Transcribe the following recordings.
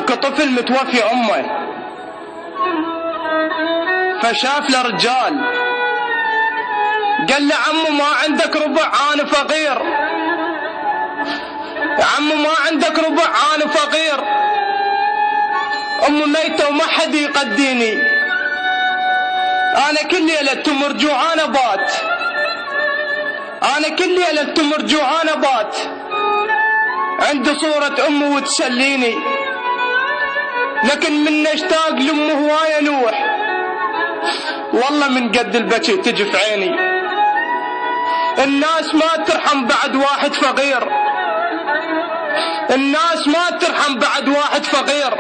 اكو طفل متوفي امه، فشاف له رجال قال له عمو ما عندك ربع انا فقير، عمو ما عندك ربع انا فقير، امي ميته وما حد يقديني، انا كل ليله تمر جوعان بات، انا كل ليله تمر جوعان بات، عندي صورة امي وتسليني، لكن من اشتاق لامي هواية نوح، والله من قد البكي تجي في عيني. الناس ما ترحم بعد واحد فقير، الناس ما ترحم بعد واحد فقير،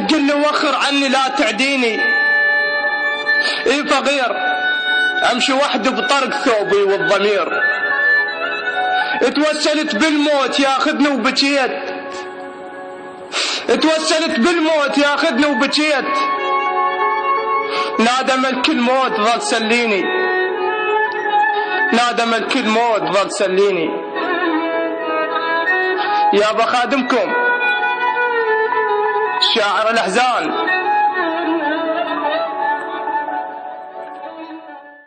تقول له وخر عني لا تعديني. اي فقير امشي وحدي بطرق ثوبي والضمير، توسلت بالموت ياخذني وبكيت، توسلت بالموت ياخذني وبكيت، نادى ملك الموت ظل سليني، نادى ملك الموت ظل سليني. يا بخادمكم شاعر الاحزان